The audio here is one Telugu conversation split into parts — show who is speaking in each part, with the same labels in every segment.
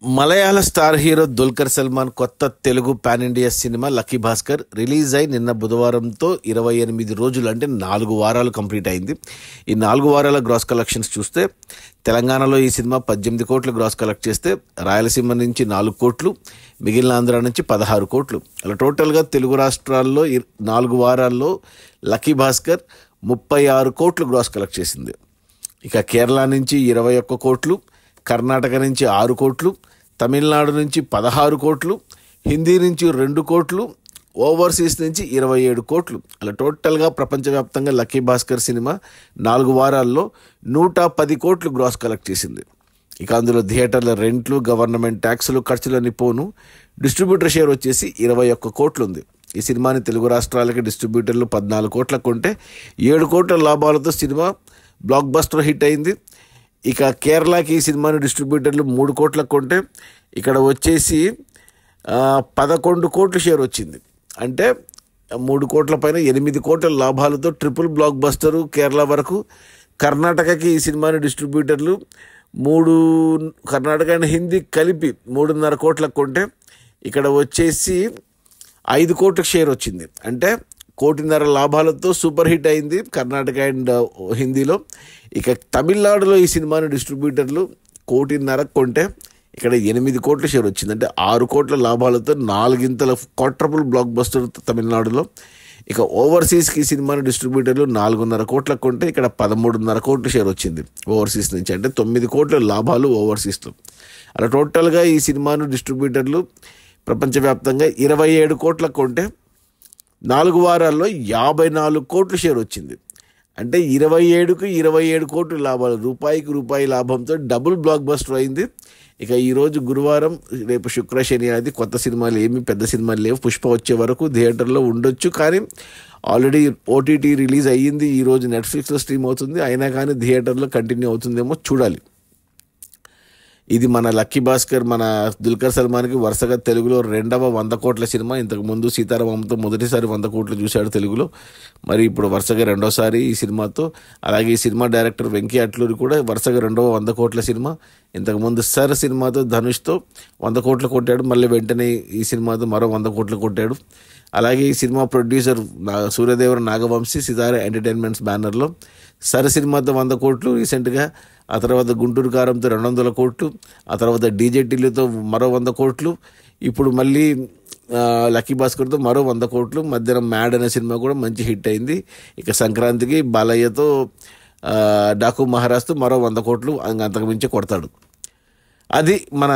Speaker 1: మలయాళ స్టార్ హీరో దుల్కర్ సల్మాన్ కొత్త Telugu pan India cinema lucky Bhaskar release అయి నిన్న బుధవారంతో 28 రోజులు అంటే 4 వారాలు కంప్లీట్ అయింది. ఈ 4 వారాల గ్రాస్ కలెక్షన్స్ చూస్తే తెలంగాణలో ఈ సినిమా 18 కోట్లు గ్రాస్ కలెక్ట్ చేస్తే రాయలసీమ నుంచి 4 కోట్లు, మిగిలిన ఆంధ్ర నుంచి 16 కోట్లు. అలా టోటల్గా తెలుగు రాష్ట్రాల్లో 4 వారాల్లో లక్కీ భాస్కర్ 36 కోట్లు గ్రాస్ కలెక్ట్ చేసింది. ఇక కేరళ నుంచి 21 కోట్లు, కర్ణాటక నుంచి 6 కోట్లు, తమిళనాడు నుంచి 16 కోట్లు, హిందీ నుంచి 2 కోట్లు, ఓవర్సీస్ నుంచి 27 కోట్లు. అలా టోటల్గా ప్రపంచవ్యాప్తంగా లక్కీ భాస్కర్ సినిమా 4 వారాల్లో 110 కోట్లు గ్రాస్ కలెక్ట్ చేసింది. ఇక అందులో థియేటర్ల రెంట్లు, గవర్నమెంట్ ట్యాక్సులు, ఖర్చులన్నీ పోను డిస్ట్రిబ్యూటర్ షేర్ వచ్చేసి 21 కోట్లు ఉంది. ఈ సినిమాని తెలుగు రాష్ట్రాలకి డిస్ట్రిబ్యూటర్లు 14 కోట్లకు కొంటే 7 కోట్ల లాభాలతో సినిమా బ్లాక్ బస్టర్ హిట్ అయింది. ఇక కేరళకి ఈ సినిమాని డిస్ట్రిబ్యూటర్లు 3 కోట్లకు కొంటే ఇక్కడ వచ్చేసి 11 కోట్ల షేర్ వచ్చింది. అంటే 3 కోట్ల పైన 8 కోట్ల లాభాలతో ట్రిపుల్ బ్లాక్ బస్టరు కేరళ వరకు. కర్ణాటకకి ఈ సినిమాని డిస్ట్రిబ్యూటర్లు కర్ణాటక అండ్ హిందీ కలిపి 3.5 కోట్లకు కొంటే ఇక్కడ వచ్చేసి 5 కోట్ల షేర్ వచ్చింది. అంటే 1.5 కోట్ల లాభాలతో సూపర్ హిట్ అయింది కర్ణాటక అండ్ హిందీలో. ఇక తమిళనాడులో ఈ సినిమాని డిస్ట్రిబ్యూటర్లు 1.5 కోట్ల కొంటే ఇక్కడ 8 కోట్ల షేర్ వచ్చింది. అంటే 6 కోట్ల లాభాలతో 4 క్వార్టర్బుల్ బ్లాక్ బస్టర్ తమిళనాడులో. ఇక ఓవర్సీస్కి ఈ సినిమాని డిస్ట్రిబ్యూటర్లు 4.5 కోట్లకు కొంటే ఇక్కడ 13.5 కోట్ల షేర్ వచ్చింది ఓవర్సీస్ నుంచి. అంటే 9 కోట్ల లాభాలు ఓవర్సీస్లో. అలా టోటల్గా ఈ సినిమాను డిస్ట్రిబ్యూటర్లు ప్రపంచవ్యాప్తంగా 27 కోట్లకు కొంటే 4 వారాల్లో 54 కోట్ల షేర్ వచ్చింది. అంటే 27కు 27 కోట్ల లాభాలు, రూపాయికి రూపాయి లాభంతో డబుల్ బ్లాక్ బస్టర్ అయింది. ఇక ఈరోజు గురువారం, రేపు శుక్ర శని అనేది కొత్త సినిమాలు ఏమి పెద్ద సినిమాలు లేవు. పుష్ప వచ్చే వరకు థియేటర్లో ఉండొచ్చు, కానీ ఆల్రెడీ ఓటీటీ రిలీజ్ అయ్యింది. ఈరోజు నెట్ఫ్లిక్స్లో స్ట్రీమ్ అవుతుంది. అయినా కానీ థియేటర్లో కంటిన్యూ అవుతుందేమో చూడాలి. ఇది మన లక్కీ భాస్కర్, మన దుల్కర్ సల్మాన్కి వరుసగా తెలుగులో 2వ 100 కోట్ల సినిమా. ఇంతకుముందు సీతారామంతో మొదటిసారి 100 కోట్లు చూశాడు తెలుగులో. మరి ఇప్పుడు వరుసగా 2వసారి ఈ సినిమాతో. అలాగే ఈ సినిమా డైరెక్టర్ వెంకీ అట్లూరి కూడా వరుసగా 2వ 100 కోట్ల సినిమా. ఇంతకుముందు సర్ సినిమాతో ధనుష్తో 100 కోట్లు కొట్టాడు. మళ్ళీ వెంటనే ఈ సినిమాతో మరో 100 కోట్లు కొట్టాడు. అలాగే ఈ cinema producer Suryadevara Nagavamsi Sithara entertainments బ్యానర్లో. సర్ సినిమాతో 100 కోట్లు రీసెంట్గా, ఆ తర్వాత గుంటూరు కారంతో 200 కోట్లు, ఆ తర్వాత డీజే టిల్లుతో మరో 100 కోట్లు, ఇప్పుడు మళ్ళీ లక్కీ భాస్కర్తో మరో 100 కోట్లు. మధ్యాహ్నం మ్యాడ్ అనే సినిమా కూడా మంచి హిట్ అయింది. ఇక సంక్రాంతికి బాలయ్యతో డాకు మహారాజ్తో మరో 100 కోట్లు అంతకుమించి కొడతాడు. అది మన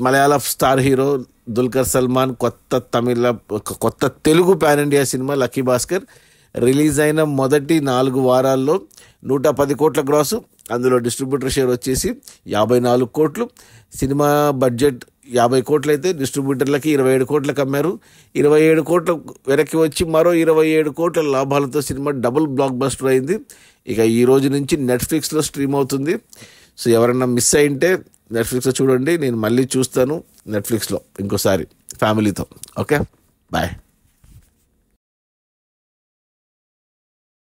Speaker 1: మలయాళ స్టార్ హీరో దుల్కర్ సల్మాన్ కొత్త Telugu pan India cinema lucky Bhaskar release అయిన మొదటి 4 వారాల్లో 110 కోట్ల గ్రాసు. అందులో డిస్ట్రిబ్యూటర్ షేర్ వచ్చేసి 54 కోట్లు. సినిమా బడ్జెట్ 50 కోట్లు అయితే డిస్ట్రిబ్యూటర్లకి 27 కోట్లకు అమ్మారు. 27 కోట్ల వెనక్కి వచ్చి మరో 27 కోట్ల లాభాలతో సినిమా డబుల్ బ్లాక్ బస్టర్ అయింది. ఇక ఈ రోజు నుంచి నెట్ఫ్లిక్స్లో స్ట్రీమ్ అవుతుంది. సో ఎవరన్నా మిస్ అయింటే నెట్ఫ్లిక్స్లో చూడండి. నేను మళ్ళీ చూస్తాను నెట్ఫ్లిక్స్లో ఇంకోసారి ఫ్యామిలీతో. Okay, bye.